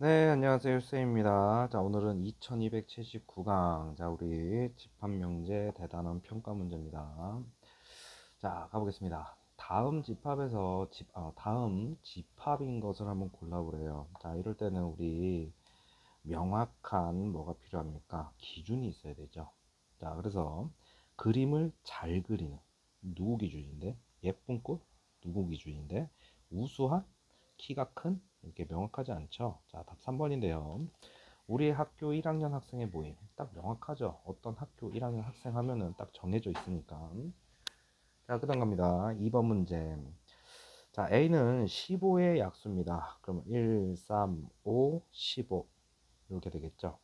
네, 안녕하세요. 쌤입니다. 자, 오늘은 2279강. 자, 우리 집합명제 대단원 평가 문제입니다. 자, 가보겠습니다. 다음 집합인 것을 한번 골라보래요. 자, 이럴 때는 우리 명확한 뭐가 필요합니까? 기준이 있어야 되죠. 자, 그래서 그림을 잘 그리는 누구 기준인데? 예쁜 꽃 누구 기준인데? 우수한 키가 큰 이렇게 명확하지 않죠. 자, 답 3번인데요. 우리 학교 1학년 학생의 모임 딱 명확하죠. 어떤 학교 1학년 학생 하면은 딱 정해져 있으니까. 자, 그 다음 갑니다. 2번 문제. 자, A는 15의 약수입니다. 그러면 1, 3, 5, 15 이렇게 되겠죠.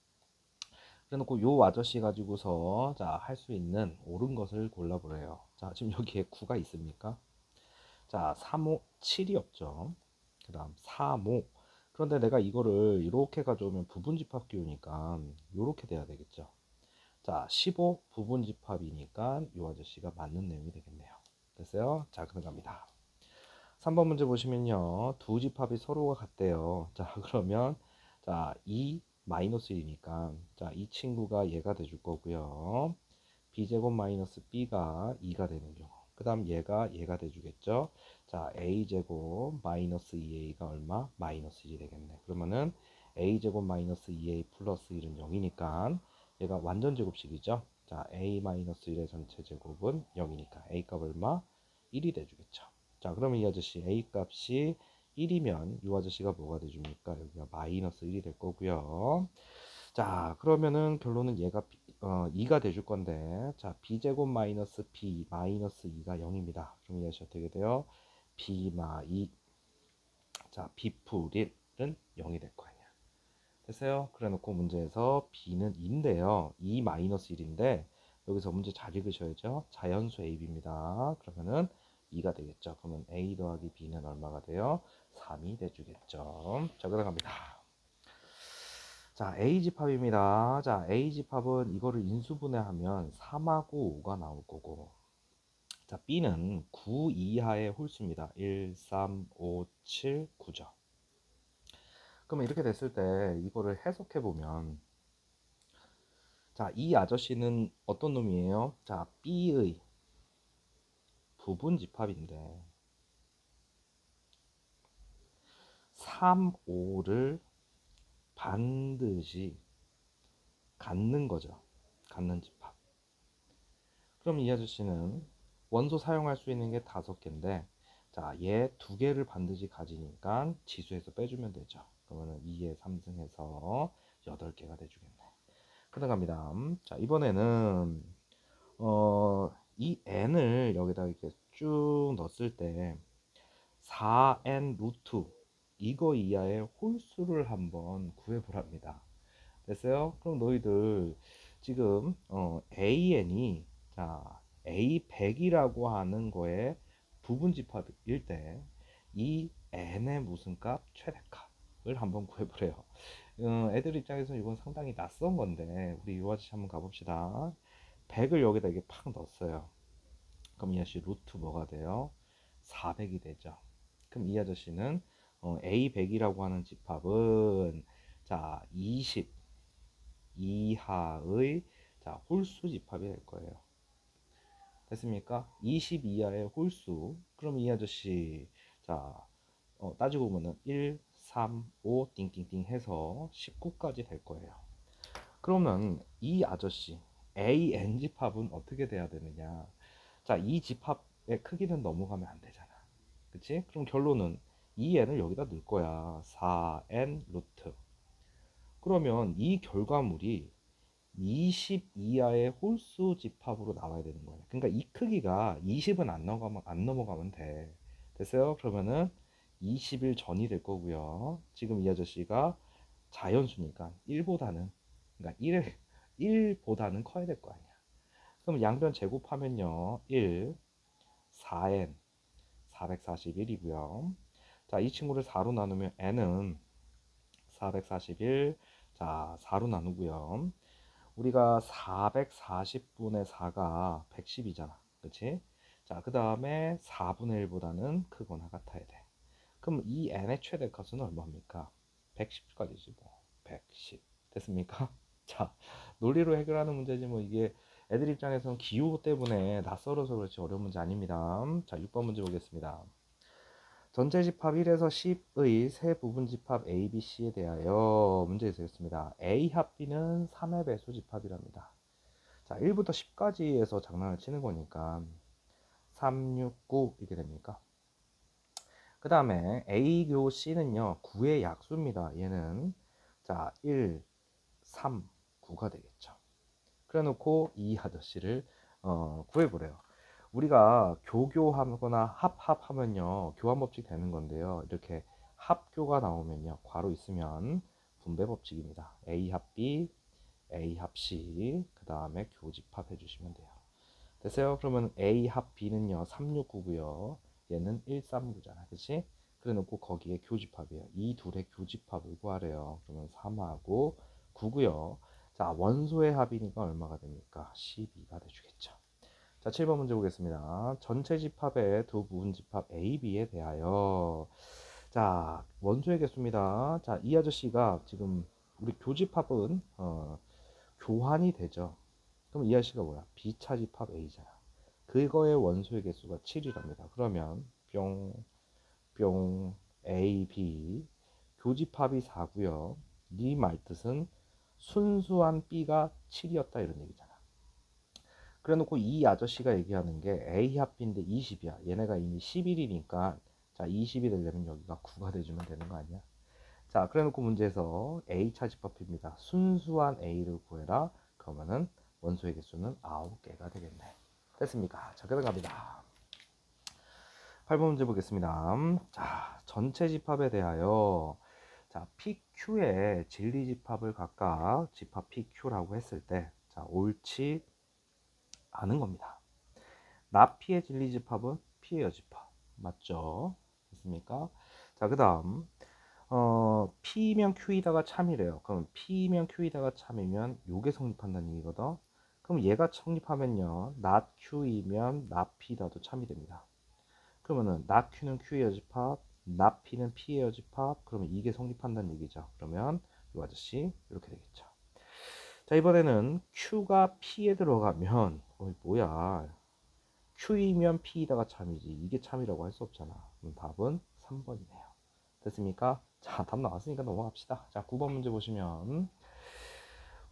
그래놓고 요 아저씨 가지고서 자, 할 수 있는 옳은 것을 골라보래요. 자, 지금 여기에 9가 있습니까? 자, 3, 5, 7이 없죠. 그 다음 3, 5. 그런데 내가 이거를 이렇게 가져오면 부분집합 기호니까 이렇게 돼야 되겠죠. 자, 15 부분집합이니까 이 아저씨가 맞는 내용이 되겠네요. 됐어요? 자, 그럼 갑니다. 3번 문제 보시면요. 두 집합이 서로가 같대요. 자, 그러면 자, 2 마이너스 1이니까 자, 이 친구가 얘가 돼줄 거고요. b제곱 마이너스 b가 2가 되는 경우. 그 다음 얘가 돼주겠죠. 자, a제곱 마이너스 2a가 얼마? 마이너스 1이 되겠네. 그러면은 a제곱 마이너스 2a 플러스 1은 0이니까 얘가 완전 제곱식이죠. 자, a 마이너스 1의 전체 제곱은 0이니까 a 값 얼마? 1이 돼주겠죠. 자, 그러면 이 아저씨 a 값이 1이면 이 아저씨가 뭐가 돼줍니까? 여기가 마이너스 1이 될 거고요. 자, 그러면은 결론은 얘가 2가 돼줄 건데, 자, b제곱 마이너스 b 마이너스 2가 0입니다. 그럼 이 아저씨 어떻게 돼요? b 마 2. 자, b 풀 1은 0이 될 거 아니야. 됐어요? 그래 놓고 문제에서 b는 2인데요. 2 마이너스 1인데 여기서 문제 잘 읽으셔야죠. 자연수 ab입니다. 그러면은 2가 되겠죠. 그러면 a 더하기 b는 얼마가 돼요? 3이 돼주겠죠. 자, 그러갑니다. 자, A집합입니다. 자, A집합은 이거를 인수분해하면 3하고 5가 나올 거고, 자, B는 9 이하의 홀수입니다. 1, 3, 5, 7, 9죠. 그러면 이렇게 됐을 때 이거를 해석해 보면, 자, 이 아저씨는 어떤 놈이에요? 자, B의 부분집합인데 3, 5를 반드시 갖는 거죠. 갖는 집합. 그럼 이 아저씨는 원소 사용할 수 있는 게 5개인데, 자, 얘 2개를 반드시 가지니까 지수에서 빼주면 되죠. 그러면 2에 3승해서 8개가 돼주겠네. 끝나갑니다. 자, 이번에는 이 n을 여기다 이렇게 쭉 넣었을 때 4n 루트 이거 이하의 홀수를 한번 구해보랍니다. 됐어요? 그럼 너희들 지금 AN이 자 A100이라고 하는 거에 부분집합일 때 이 N의 무슨 값? 최대값을 한번 구해보래요. 애들 입장에서 이건 상당히 낯선 건데 우리 이 아저씨 한번 가봅시다. 100을 여기다 이게 팍 넣었어요. 그럼 이 아저씨 루트 뭐가 돼요? 400이 되죠. 그럼 이 아저씨는 A100이라고 하는 집합은 자 20 이하의 자 홀수 집합이 될 거예요. 됐습니까? 20 이하의 홀수. 그럼 이 아저씨 자 따지고 보면은 1, 3, 5 띵띵띵 해서 19까지 될 거예요. 그러면 이 아저씨 AN 집합은 어떻게 돼야 되느냐? 자, 이 집합의 크기는 넘어가면 안 되잖아. 그치? 그럼 결론은 이 n을 여기다 넣을 거야. 4n 루트. 그러면 이 결과물이 20 이하의 홀수 집합으로 나와야 되는 거예요. 그러니까 이 크기가 20은 안 넘어가면 돼. 됐어요? 그러면은 21 전이 될 거고요. 지금 이 아저씨가 자연수니까 1보다는 그러니까 1보다는 커야 될 거 아니야. 그럼 양변 제곱하면요. 1, 4n 441이고요. 자, 이 친구를 4로 나누면 n은 441 자, 4로 나누고요. 우리가 440분의 4가 110이잖아. 그치? 자, 그 다음에 4분의 1보다는 크거나 같아야 돼. 그럼 이 n의 최대값은 얼마입니까? 110까지지 뭐. 110. 됐습니까? 자, 논리로 해결하는 문제지 뭐 이게 애들 입장에서는 기호 때문에 낯설어서 그렇지 어려운 문제 아닙니다. 자, 6번 문제 보겠습니다. 전체 집합 1에서 10의 세 부분 집합 A, B, C에 대하여 문제 있겠습니다. A 합 B는 3의 배수 집합이랍니다. 자, 1부터 10까지에서 장난을 치는 거니까 3, 6, 9 이렇게 됩니까? 그 다음에 A 교 C는요 9의 약수입니다. 얘는 자 1, 3, 9가 되겠죠. 그래 놓고 이 아저씨를 구해보래요. 우리가 교교하거나 합합하면요 교환 법칙 되는 건데요. 이렇게 합교가 나오면요 괄호 있으면 분배 법칙입니다. A 합 B, A 합 C 그 다음에 교집합 해주시면 돼요. 됐어요? 그러면 A 합 B는요 369고요. 얘는 139잖아, 그치? 그래 놓고 거기에 교집합이에요. 이 둘의 교집합을 구하래요. 그러면 3하고 9고요. 자, 원소의 합이니까 얼마가 됩니까? 12가 돼주겠죠. 자, 7번 문제 보겠습니다. 전체 집합의 두 부분 집합 A, B에 대하여 자, 원소의 개수입니다. 자, 이 아저씨가 지금 우리 교집합은 교환이 되죠. 그럼 이 아저씨가 뭐야? B차 집합 A잖아. 그거의 원소의 개수가 7이랍니다. 그러면 뿅, 뿅, A, B 교집합이 4고요. 네 말뜻은 순수한 B가 7이었다 이런 얘기잖아. 그래 놓고 이 아저씨가 얘기하는 게 A 합 B인데 20이야. 얘네가 이미 11이니까 자 20이 되려면 여기가 9가 돼주면 되는 거 아니야? 자, 그래 놓고 문제에서 A차 집합입니다. 순수한 A를 구해라. 그러면은 원소의 개수는 9개가 되겠네. 됐습니까? 자, 그럼 갑니다. 8번 문제 보겠습니다. 자, 전체 집합에 대하여 자, PQ의 진리 집합을 각각 집합 PQ라고 했을 때 자, 옳지 않은 겁니다. 나 P의 진리 집합은 P의 여집합. 맞죠? 됐습니까? 자, 그 다음 P면 Q이다가 참이래요. 그럼 P면 Q이다가 참이면 요게 성립한다는 얘기거든. 그럼 얘가 성립하면요. not Q이면 not P다도 참이 됩니다. 그러면은 not Q는 Q의 여집합, not P는 P의 여집합. 그러면 이게 성립한다는 얘기죠. 그러면 이 아저씨 이렇게 되겠죠. 자, 이번에는 Q가 P에 들어가면 뭐야? Q이면 P이다가 참이지. 이게 참이라고 할 수 없잖아. 그럼 답은 3번이네요. 됐습니까? 자, 답 나왔으니까 넘어갑시다. 자, 9번 문제 보시면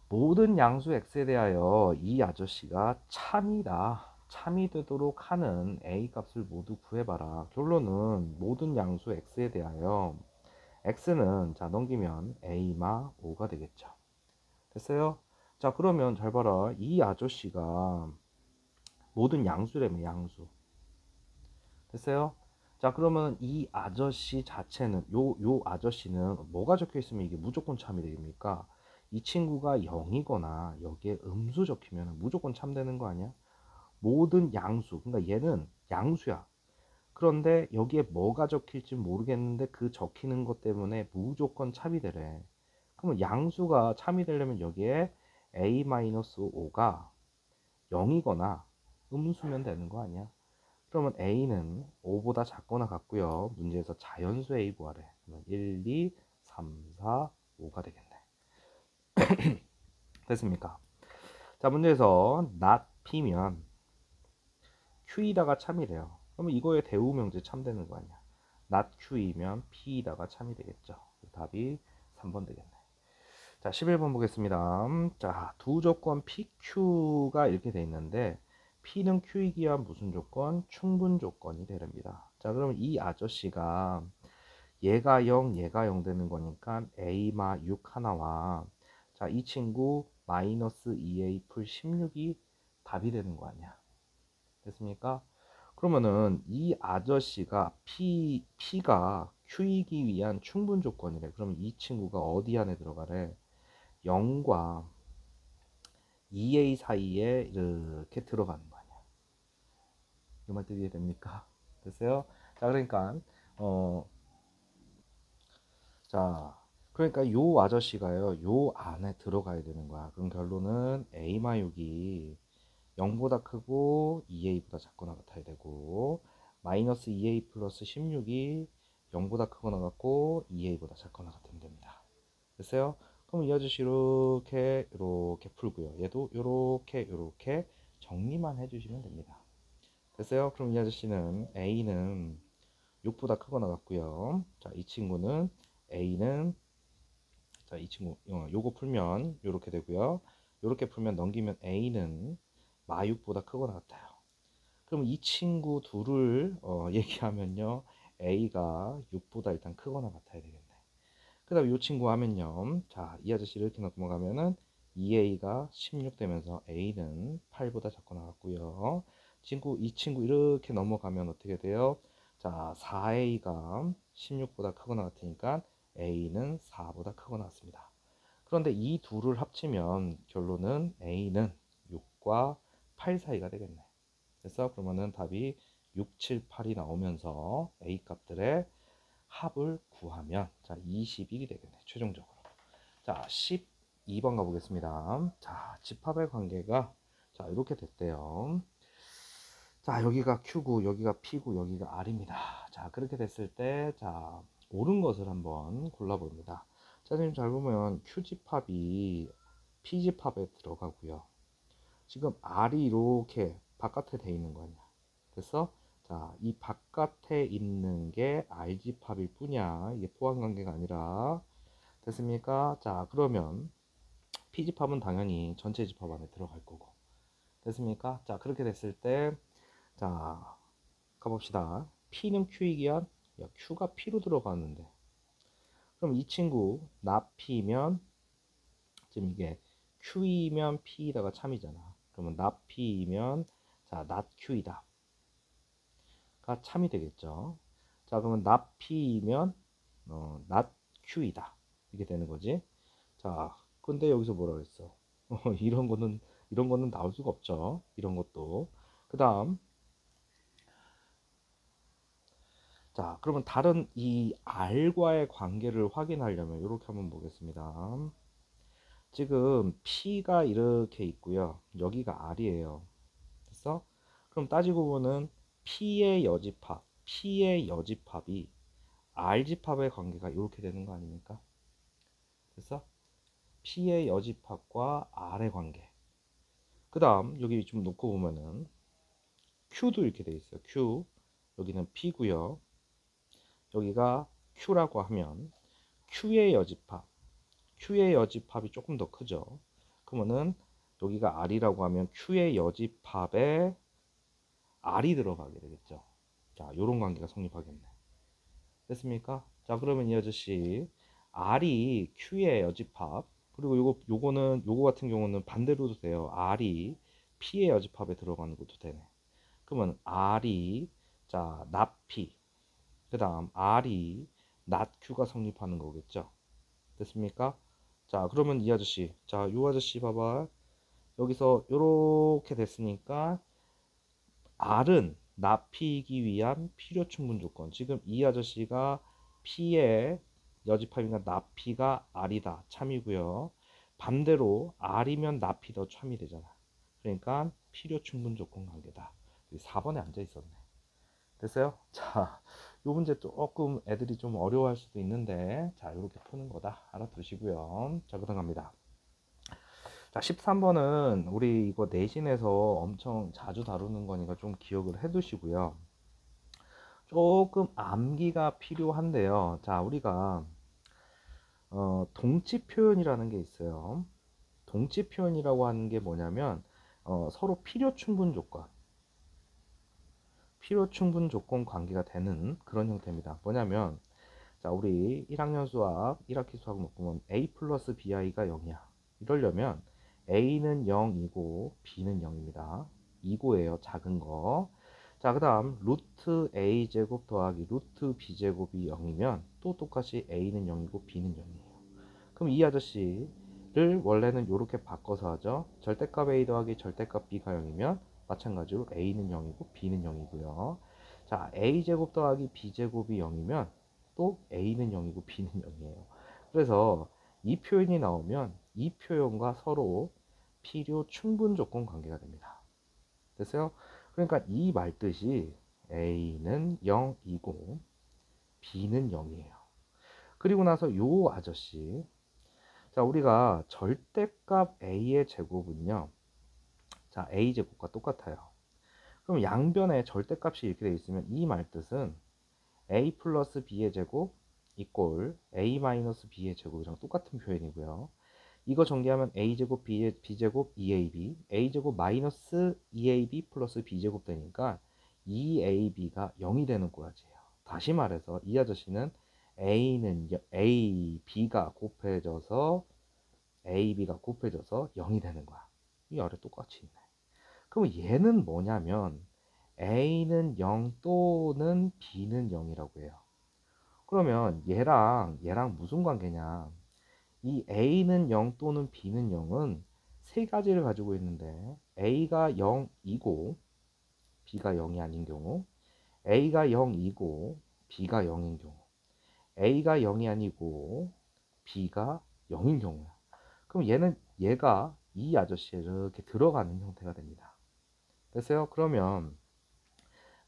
모든 양수 x에 대하여 이 아저씨가 참이 되도록 하는 a 값을 모두 구해봐라. 결론은 모든 양수 x에 대하여 x는 자 넘기면 a마 5가 되겠죠. 됐어요? 자, 그러면 잘 봐라. 이 아저씨가 모든 양수라며 양수. 됐어요? 자, 그러면 이 아저씨 자체는 요 아저씨는 뭐가 적혀 있으면 이게 무조건 참이 됩니까? 이 친구가 0이거나 여기에 음수 적히면 무조건 참 되는 거 아니야? 모든 양수. 그러니까 얘는 양수야. 그런데 여기에 뭐가 적힐지 모르겠는데 그 적히는 것 때문에 무조건 참이 되래. 그러면 양수가 참이 되려면 여기에 a-5가 0이거나 음수면 되는 거 아니야? 그러면 a는 5보다 작거나 같고요. 문제에서 자연수 a 구하래. 그러면 1, 2, 3, 4, 5가 되겠네. 됐습니까? 자, 문제에서 not p면 q이다가 참이래요. 그러면 이거의 대우 명제 참되는 거 아니야. not q이면 p이다가 참이 되겠죠. 답이 3번 되겠네. 자, 11번 보겠습니다. 자, 두 조건 PQ가 이렇게 돼 있는데 P는 Q이기와 무슨 조건? 충분 조건이 되랍니다. 자, 그러면 이 아저씨가 얘가 0, 얘가 0 되는 거니까 A마 6 하나와 자, 이 친구 마이너스 2A 풀 16이 답이 되는 거 아니야. 됐습니까? 그러면은 이 아저씨가 P가 Q이기 위한 충분 조건이래. 그러면 이 친구가 어디 안에 들어가래? 0과 2a 사이에 이렇게 들어가는 거 아니야. 이 말 뜻이 됩니까? 됐어요? 자, 그러니까 자, 그러니까 요 아저씨가요 요 안에 들어가야 되는 거야. 그럼 결론은 a-6이 0보다 크고 2a보다 작거나 같아야 되고 마이너스 2a 플러스 16이 0보다 크거나 같고 2a보다 작거나 같으면 됩니다. 됐어요? 그럼 이 아저씨 이렇게 풀고요. 얘도 이렇게 정리만 해주시면 됩니다. 됐어요? 그럼 이 아저씨는 A는 6보다 크거나 같고요. 자, 이 친구는 A는, 자, 이 친구 요거 풀면 이렇게 되고요. 이렇게 풀면 넘기면 A는 마6보다 크거나 같아요. 그럼 이 친구 둘을 얘기하면요, A가 6보다 일단 크거나 같아야 되겠네. 그 다음에 이 친구 하면요, 자, 이 아저씨를 이렇게 넘어가면은 2A가 16 되면서 A는 8보다 작거나 같고요. 이 친구 이렇게 넘어가면 어떻게 돼요? 자, 4A가 16보다 크거나 같으니까 A는 4보다 크거나 같습니다. 그런데 이 둘을 합치면 결론은 A는 6과 8 사이가 되겠네. 그래서 그러면은 답이 6, 7, 8이 나오면서 A 값들의 합을 구하면, 자, 21이 되겠네, 최종적으로. 자, 12번 가보겠습니다. 자, 집합의 관계가, 자, 이렇게 됐대요. 자, 여기가 Q고 여기가 P고 여기가 R입니다. 자, 그렇게 됐을 때, 자, 옳은 것을 한번 골라봅니다. 자, 선생님 잘 보면 Q집합이 P집합에 들어가고요. 지금 R이 이렇게 바깥에 돼 있는 거 아니야. 됐어? 자, 이 바깥에 있는 게 R집합일 뿐이야. 이게 포함관계가 아니라. 됐습니까? 자, 그러면 P집합은 당연히 전체 집합 안에 들어갈 거고. 됐습니까? 자, 그렇게 됐을 때, 자, 가봅시다. P는 Q이기한, 야, Q가 P로 들어가는데. 그럼 이 친구, 나 P면, 지금 이게 Q이면 P이다가 참이잖아. 그러면 나 P이면, 자, not Q이다 가 참이 되겠죠. 자, 그러면 not P이면 not Q이다 이게 되는 거지. 자, 근데 여기서 뭐라 그랬어? 이런 거는 나올 수가 없죠. 이런 것도. 그 다음, 자, 그러면 다른 이 R과의 관계를 확인하려면 이렇게 한번 보겠습니다. 지금 P가 이렇게 있고요. 여기가 R이에요. 됐어? 그럼 따지고 보면 P의 여집합이 R집합의 관계가 이렇게 되는 거 아닙니까? 됐어? P의 여집합과 R의 관계. 그 다음 여기 좀 놓고 보면은 Q도 이렇게 돼 있어요. Q. 여기는 P고요. 여기가 Q라고 하면 Q의 여집합이 조금 더 크죠. 그러면은 여기가 R이라고 하면 Q의 여집합에 R이 들어가게 되겠죠. 자, 요런 관계가 성립하겠네. 됐습니까? 자, 그러면 이 아저씨 R이 Q의 여집합, 그리고 요거 같은 경우는 반대로도 돼요. R이 P의 여집합에 들어가는 것도 되네. 그러면 R이, 자, not P, 그 다음 R이 not Q가 성립하는 거겠죠. 됐습니까? 자, 그러면 이 아저씨, 자, 요 아저씨 봐봐. 여기서 요렇게 됐으니까 R은 납피이기 위한 필요 충분 조건. 지금 이 아저씨가 P의 여집합이니까 납피가 R이다. 참이고요. 반대로 R이면 납피 더 참이 되잖아. 그러니까 필요 충분 조건 관계다. 4번에 앉아 있었네. 됐어요? 자, 요 문제 조금 애들이 좀 어려워할 수도 있는데, 자, 이렇게 푸는 거다. 알아두시고요. 자, 그다음 갑니다. 자, 13번은 우리 이거 내신에서 엄청 자주 다루는 거니까 좀 기억을 해 두시고요. 조금 암기가 필요한데요. 자, 우리가 동치 표현이라는 게 있어요. 동치 표현이라고 하는 게 뭐냐면 서로 필요 충분 조건 관계가 되는 그런 형태입니다. 뭐냐면, 자, 우리 1학년 수학 1학기 수학 놓고 A 플러스 BI가 0이야. 이러려면 A는 0이고 B는 0입니다. 2고예요. 작은 거. 자, 그 다음 루트 A제곱 더하기 루트 B제곱이 0이면 또 똑같이 A는 0이고 B는 0이에요. 그럼 이 아저씨를 원래는 이렇게 바꿔서 하죠. 절대값 A 더하기 절대값 B가 0이면 마찬가지로 A는 0이고 B는 0이고요. 자, A제곱 더하기 B제곱이 0이면 또 A는 0이고 B는 0이에요. 그래서 이 표현이 나오면 이 표현과 서로 필요 충분 조건 관계가 됩니다. 됐어요? 그러니까 이 말뜻이 A는 0이고 B는 0이에요. 그리고 나서 요 아저씨, 자, 우리가 절대값 a의 제곱은요. 자, a 제곱과 똑같아요. 그럼 양변에 절대값이 이렇게 되어 있으면 이 말뜻은 a 플러스 b의 제곱 이꼴 a 마이너스 b의 제곱이랑 똑같은 표현이고요. 이거 전개하면 a제곱 b제곱 2ab a제곱 마이너스 2ab 플러스 b제곱 되니까 2ab가 0이 되는 꼬라지예요. 다시 말해서 이 아저씨는 b가 곱해져서 ab가 곱해져서 0이 되는 거야. 이 아래 똑같이 있네. 그럼 얘는 뭐냐면 a는 0 또는 b는 0이라고 해요. 그러면 얘랑 무슨 관계냐? 이 a는 0 또는 b는 0은 세 가지를 가지고 있는데 a가 0이고 b가 0이 아닌 경우, a가 0이고 b가 0인 경우, a가 0이 아니고 b가 0인 경우야. 그럼 얘가 이 아저씨에 이렇게 들어가는 형태가 됩니다. 됐어요? 그러면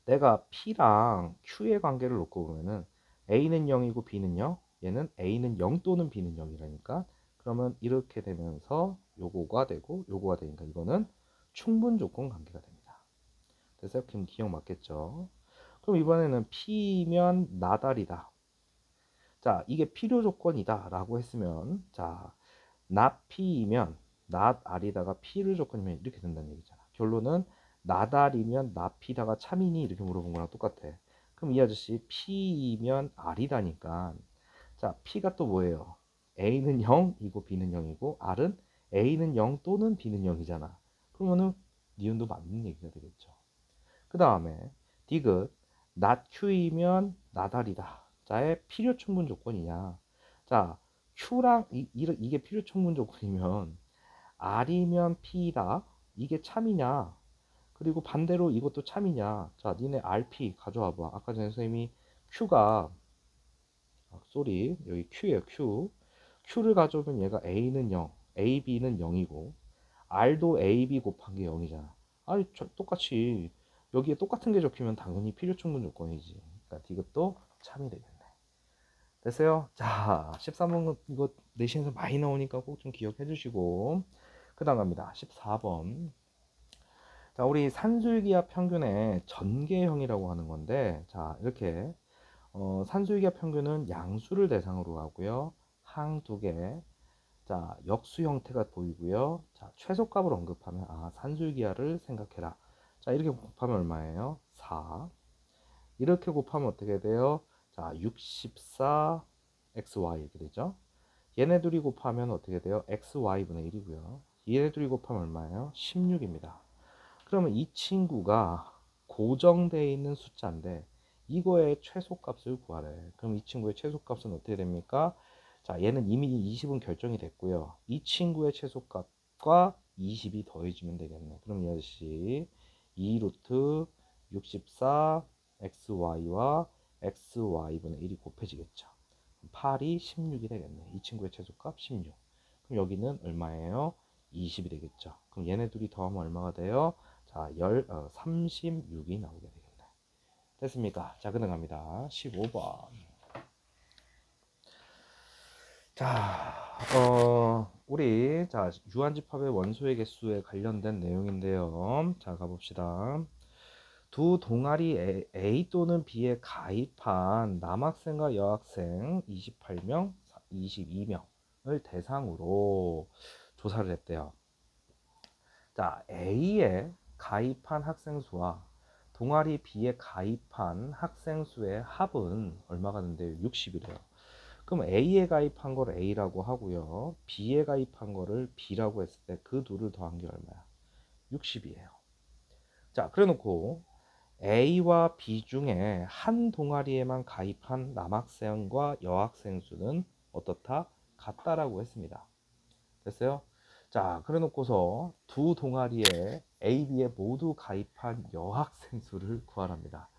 내가 P랑 Q의 관계를 놓고 보면은 A는 0이고 B는 0, 얘는 A는 0 또는 B는 0이라니까 그러면 이렇게 되면서 요거가 되고 요거가 되니까 이거는 충분 조건 관계가 됩니다. 됐어요? 그럼 기억 맞겠죠? 그럼 이번에는 P면 나달이다. 자, 이게 필요 조건이다 라고 했으면 자, not P이면 not R이다가 필요 조건이면 이렇게 된다는 얘기잖아. 결론은 나달이면 나피다가 참이니 이렇게 물어본 거랑 똑같아. 그럼 이 아저씨 P이면 R이다니까 자 P가 또 뭐예요? A는 0이고 B는 0이고 R은 A는 0 또는 B는 0이잖아. 그러면은 니은도 맞는 얘기가 되겠죠. 그 다음에 디귿 not Q이면 나달이다. 자의 필요 충분 조건이냐. 자 Q랑 이게 필요 충분 조건이면 R이면 P다. 이게 참이냐. 그리고 반대로 이것도 참이냐. 자, 니네 RP 가져와 봐. 아까 전에 선생님이 Q가 여기 Q예요. Q를 가져오면 얘가 A는 0, AB는 0이고 R도 AB 곱한 게 0이잖아. 아니, 똑같이 여기에 똑같은 게 적히면 당연히 필요 충분 조건이지. 그러니까 이것도 참이 되겠네. 됐어요? 자, 13번 이거 내신에서 많이 나오니까 꼭 좀 기억해 주시고 그 다음 갑니다. 14번. 자, 우리 산술기압 평균의 전개형이라고 하는 건데, 자, 이렇게, 산술기압 평균은 양수를 대상으로 하고요. 항 두 개, 자, 역수 형태가 보이고요. 자, 최소값을 언급하면, 산술기압을 생각해라. 자, 이렇게 곱하면 얼마예요? 4. 이렇게 곱하면 어떻게 돼요? 자, 64, xy 이렇게 되죠? 얘네 둘이 곱하면 어떻게 돼요? xy분의 1이고요. 얘네 둘이 곱하면 얼마예요? 16입니다. 그러면 이 친구가 고정되어 있는 숫자인데 이거의 최소값을 구하래. 그럼 이 친구의 최소값은 어떻게 됩니까? 자, 얘는 이미 20은 결정이 됐고요. 이 친구의 최소값과 20이 더해지면 되겠네. 그럼 이 아저씨 2루트 64 xy와 xy분의 1이 곱해지겠죠. 8이 16이 되겠네. 이 친구의 최소값 16. 그럼 여기는 얼마예요? 20이 되겠죠. 그럼 얘네 둘이 더하면 얼마가 돼요? 자, 36이 나오게 되겠네. 됐습니까? 자, 그다음 15번. 자, 우리 유한집합의 원소의 개수에 관련된 내용인데요. 자, 가봅시다. 두 동아리 A 또는 B에 가입한 남학생과 여학생 28명, 22명을 대상으로 조사를 했대요. 자, A에 가입한 학생 수와 동아리 B에 가입한 학생 수의 합은 얼마가 되는데요? 60이래요. 그럼 A에 가입한 걸 A라고 하고요. B에 가입한 거를 B라고 했을 때 그 둘을 더한 게 얼마야? 60이에요. 자, 그래 놓고 A와 B 중에 한 동아리에만 가입한 남학생과 여학생 수는 어떻다? 같다라고 했습니다. 됐어요? 자, 그래 놓고서 두 동아리에 A, B에 모두 가입한 여학생 수를 구하랍니다.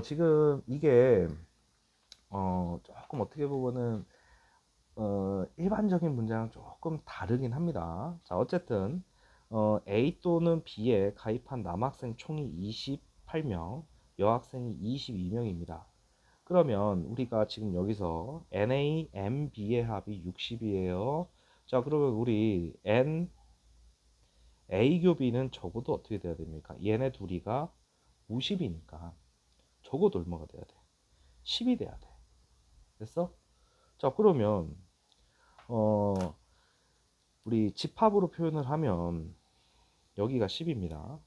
지금 이게 조금 어떻게 보면은 일반적인 문제랑 조금 다르긴 합니다. 자, 어쨌든 A 또는 B에 가입한 남학생 총이 28명, 여학생이 22명입니다. 그러면 우리가 지금 여기서 NA, MB의 합이 60이에요. 자, 그러면 우리 N, A 교비는 적어도 어떻게 돼야 됩니까? 얘네 둘이가 50이니까 적어도 얼마가 돼야 돼? 10이 돼야 돼. 됐어? 자, 그러면 어 우리 집합으로 표현을 하면 여기가 10입니다.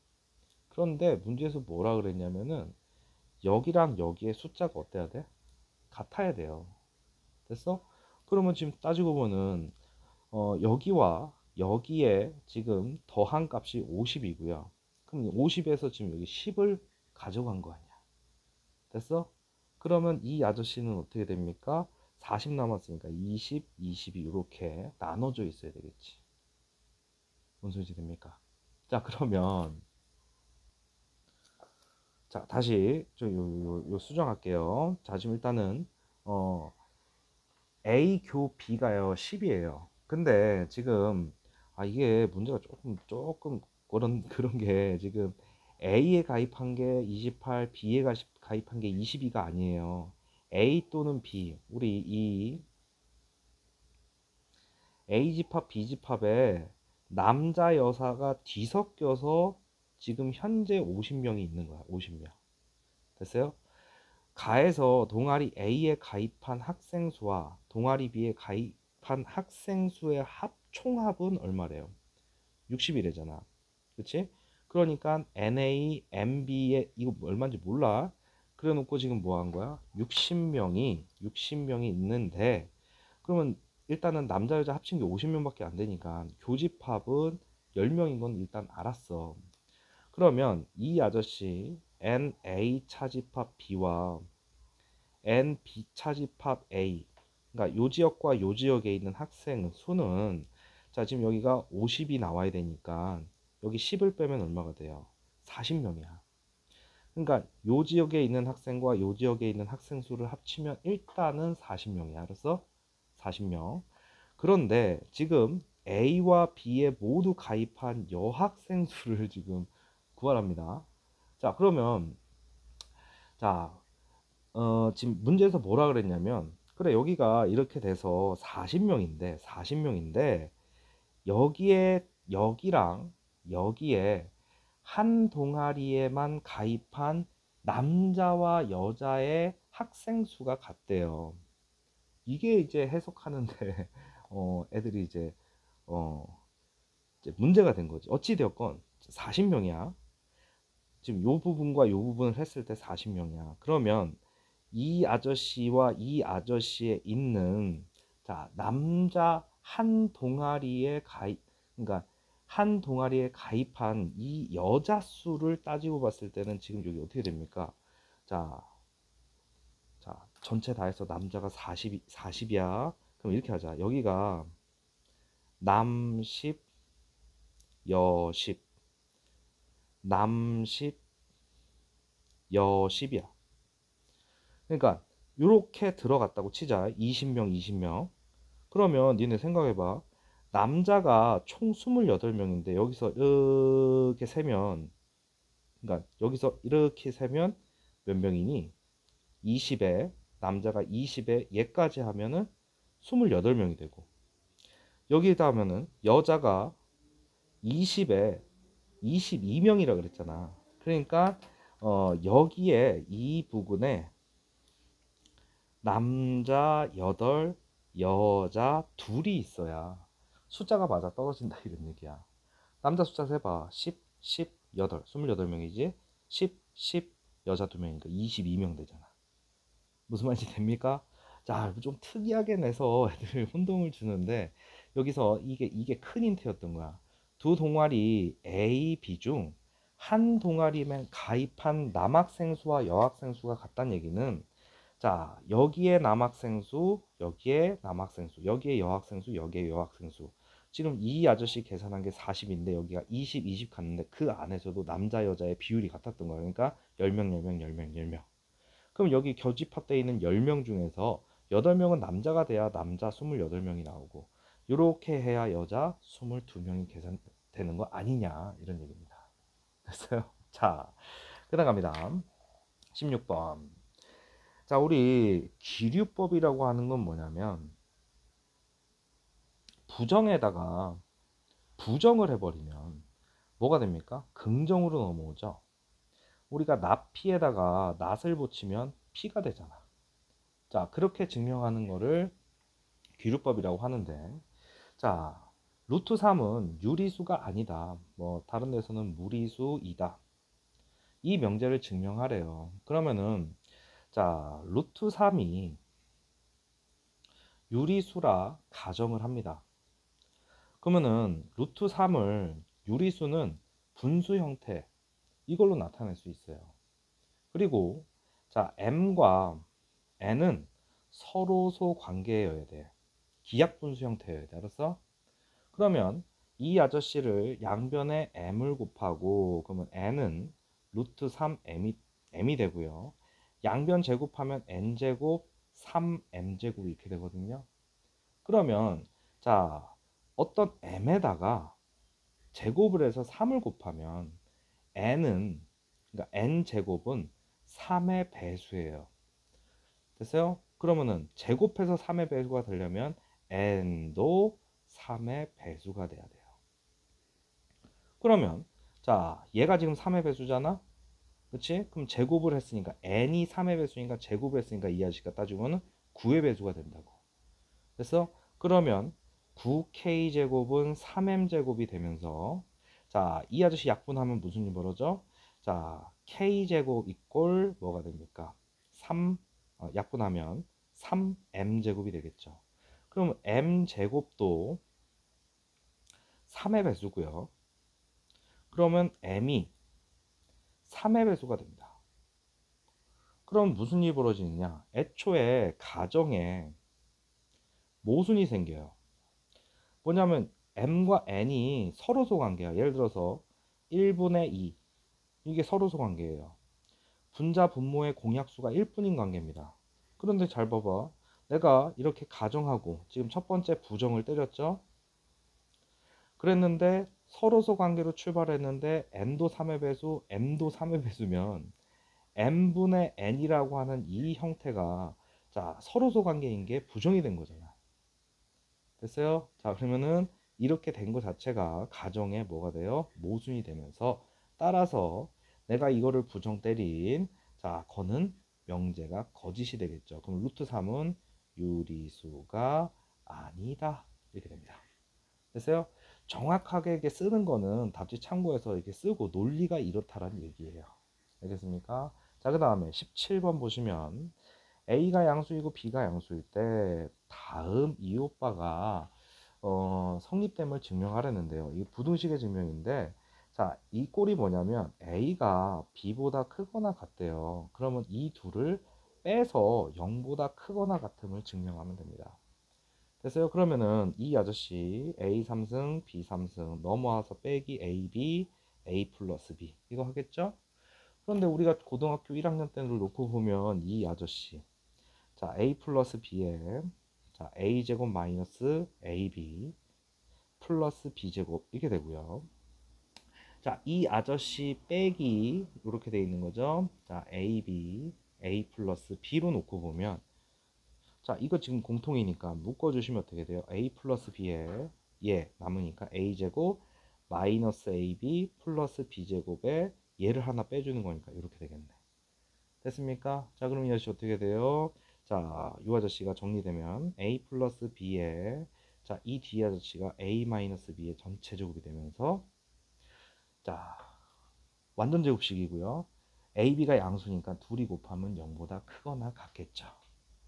그런데 문제에서 뭐라 그랬냐면은 여기랑 여기의 숫자가 어때야 돼? 같아야 돼요. 됐어? 그러면 지금 따지고 보면은 여기와 여기에 지금 더한 값이 50이고요. 그럼 50에서 지금 여기 10을 가져간 거 아니야. 됐어? 그러면 이 아저씨는 어떻게 됩니까? 40 남았으니까 20, 20이 이렇게 나눠져 있어야 되겠지. 뭔 소리지 됩니까? 자, 그러면 자, 다시 요 수정할게요. 자, 지금 일단은 어 A 교 B가요 10이에요. 근데 지금 이게 문제가 조금 그런 게 지금 A에 가입한 게 28, B에 가입한 게 22가 아니에요. A 또는 B, 우리 이 A 집합, B 집합에 남자 여사가 뒤섞여서 지금 현재 50명이 있는 거야. 50명. 됐어요? 가에서 동아리 A에 가입한 학생 수와 동아리 B에 가입한 학생 수의 총합은 얼마래요? 60이래잖아. 그치? 그러니까 NA, MB에 이거 얼마인지 몰라. 그래 놓고 지금 뭐 한 거야? 60명이 있는데 그러면 일단은 남자 여자 합친 게 50명밖에 안 되니까 교집합은 10명인 건 일단 알았어. 그러면 이 아저씨 NA 차집합 B와 NB 차집합 A, 그러니까 요 지역과 요 지역에 있는 학생 수는 자 지금 여기가 50이 나와야 되니까 여기 10을 빼면 얼마가 돼요? 40명이야. 그러니까 요 지역에 있는 학생과 요 지역에 있는 학생 수를 합치면 일단은 40명이야. 알았어? 40명. 그런데 지금 A와 B에 모두 가입한 여학생 수를 지금 구하랍니다. 자, 그러면 자, 지금 문제에서 뭐라 그랬냐면 그래 여기가 이렇게 돼서 40명인데 여기에 여기랑 여기에 한 동아리에만 가입한 남자와 여자의 학생 수가 같대요. 이게 이제 해석하는데 애들이 어, 이제 문제가 된 거지. 어찌 되었건 40명이야. 지금 요 부분과 요 부분을 했을 때 40명이야. 그러면 이 아저씨와 이 아저씨에 있는 자 남자 한 동아리에 가입 그러니까 한 동아리에 가입한 이 여자 수를 따지고 봤을 때는 지금 여기 어떻게 됩니까? 자, 자 전체 다 해서 남자가 40이야. 그럼 이렇게 하자. 여기가 남 10, 여 10, 남 10, 여 10이야. 그러니까 이렇게 들어갔다고 치자. 20명, 20명. 그러면 니네 생각해봐. 남자가 총 28명인데 여기서 이렇게 세면 그러니까 여기서 이렇게 세면 몇 명이니? 20에 남자가 20에 얘까지 하면은 28명이 되고 여기다 하면은 여자가 20에 22명이라 그랬잖아. 그러니까 여기에 이 부분에 남자 8, 여자 둘이 있어야 숫자가 맞아 떨어진다 이런 얘기야. 남자 숫자 세봐. 10, 10, 8, 28명이지. 10, 10, 여자 2명이니까 22명 되잖아. 무슨 말인지 됩니까? 자, 좀 특이하게 내서 애들 혼동을 주는데 여기서 이게 큰 힌트였던 거야. 두 동아리 A, B 중 한 동아리만 가입한 남학생 수와 여학생 수가 같다는 얘기는 자, 여기에 남학생 수, 여기에 남학생 수, 여기에 여학생 수, 여기에 여학생 수. 지금 이 아저씨 계산한 게 40인데 여기가 20, 20 갔는데 그 안에서도 남자 여자의 비율이 같았던 거예요. 그러니까 10명, 10명, 10명, 10명. 그럼 여기 교집합되어 있는 10명 중에서 8명은 남자가 돼야 남자 28명이 나오고 이렇게 해야 여자 22명이 계산되는 거 아니냐 이런 얘기입니다. 됐어요? 자, 그다음 갑니다. 16번. 자, 우리 기류법이라고 하는 건 뭐냐면 부정에다가 부정을 해버리면 뭐가 됩니까? 긍정으로 넘어오죠. 우리가 납피에다가 낫을 붙이면 피가 되잖아. 자, 그렇게 증명하는 거를 귀류법이라고 하는데, 자, 루트 3은 유리수가 아니다. 뭐 다른 데서는 무리수이다. 이 명제를 증명하래요. 그러면은 자, 루트 3이 유리수라 가정을 합니다. 그러면은 루트 3을 유리수는 분수 형태 이걸로 나타낼 수 있어요. 그리고 자, m과 n은 서로소 관계여야 돼. 기하분수 형태여야 돼. 알았어? 그러면 이 아저씨를 양변에 m을 곱하고 그러면 n은 루트 3m이 되고요. 양변 제곱하면 n제곱 3m제곱이 이렇게 되거든요. 그러면 자, 어떤 m에다가 제곱을 해서 3을 곱하면 n은 그러니까 n제곱은 3의 배수예요. 됐어요? 그러면은 제곱해서 3의 배수가 되려면 n도 3의 배수가 돼야 돼요. 그러면 자, 얘가 지금 3의 배수잖아? 그치? 그럼 제곱을 했으니까 n이 3의 배수니까 제곱을 했으니까 이 아저씨가 따지고는 9의 배수가 된다고. 그래서 그러면 9k제곱은 3m제곱이 되면서 자, 이 아저씨 약분하면 무슨 일이 벌어져? 자, k제곱 이꼴 뭐가 됩니까? 3 약분하면 3m제곱이 되겠죠. 그럼 m제곱도 3의 배수고요. 그러면 m이 3의 배수가 됩니다. 그럼 무슨 일이 벌어지느냐? 애초에 가정에 모순이 생겨요. 뭐냐면 m과 n이 서로소 관계야. 예를 들어서 1분의 2 이게 서로소 관계예요. 분자 분모의 공약수가 1분인 관계입니다. 그런데 잘 봐봐. 내가 이렇게 가정하고 지금 첫 번째 부정을 때렸죠. 그랬는데 서로소 관계로 출발했는데 n도 3의 배수, m도 3의 배수면 m분의 n이라고 하는 이 형태가 자, 서로소 관계인 게 부정이 된 거잖아. 됐어요? 자, 그러면은 이렇게 된 것 자체가 가정에 뭐가 돼요? 모순이 되면서 따라서 내가 이거를 부정 때린 자, 거는 명제가 거짓이 되겠죠. 그럼 루트 3은 유리수가 아니다. 이렇게 됩니다. 됐어요? 정확하게 이렇게 쓰는 거는 답지 참고해서 이렇게 쓰고 논리가 이렇다라는 얘기예요. 알겠습니까? 자, 그 다음에 17번 보시면 A가 양수이고 B가 양수일 때 다음 이 오빠가 성립됨을 증명하려는데요. 이 부등식의 증명인데 자, 이 꼴이 뭐냐면 A가 B보다 크거나 같대요. 그러면 이 둘을 빼서 0보다 크거나 같음을 증명하면 됩니다. 됐어요? 그러면은 이 아저씨 A 3승 B 3승 넘어와서 빼기 AB A 플러스 B 이거 하겠죠? 그런데 우리가 고등학교 1학년 때를 놓고 보면 이 아저씨 자, a 플러스 b에 자, a제곱 마이너스 ab 플러스 b제곱 이렇게 되고요. 자, 이 아저씨 빼기 이렇게 되어 있는 거죠. 자, ab a 플러스 b로 놓고 보면 자, 이거 지금 공통이니까 묶어주시면 어떻게 돼요? a 플러스 b에 얘 남으니까 a제곱 마이너스 ab 플러스 b제곱에 얘를 하나 빼주는 거니까 이렇게 되겠네. 됐습니까? 자, 그럼 이 아저씨 어떻게 돼요? 자, 이 아저씨가 정리되면 a 플러스 b에 자, 이 뒤에 아저씨가 a 마이너스 b의 전체 제곱이 되면서 자, 완전 제곱식이고요. ab가 양수니까 둘이 곱하면 0보다 크거나 같겠죠.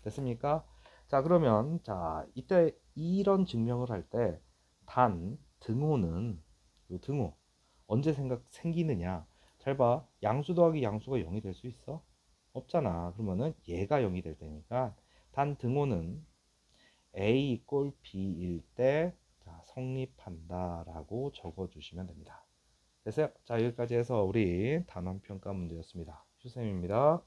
됐습니까? 자, 그러면 자, 이때 이런 증명을 할 때 단 등호는 요 등호 언제 생기느냐? 잘 봐. 양수 더하기 양수가 0이 될 수 있어? 없잖아. 그러면은 얘가 0이 될 테니까 단 등호는 A 이꼴 B일 때 자, 성립한다 라고 적어 주시면 됩니다. 됐어요? 자, 여기까지 해서 우리 단원평가 문제였습니다. 슈쌤입니다.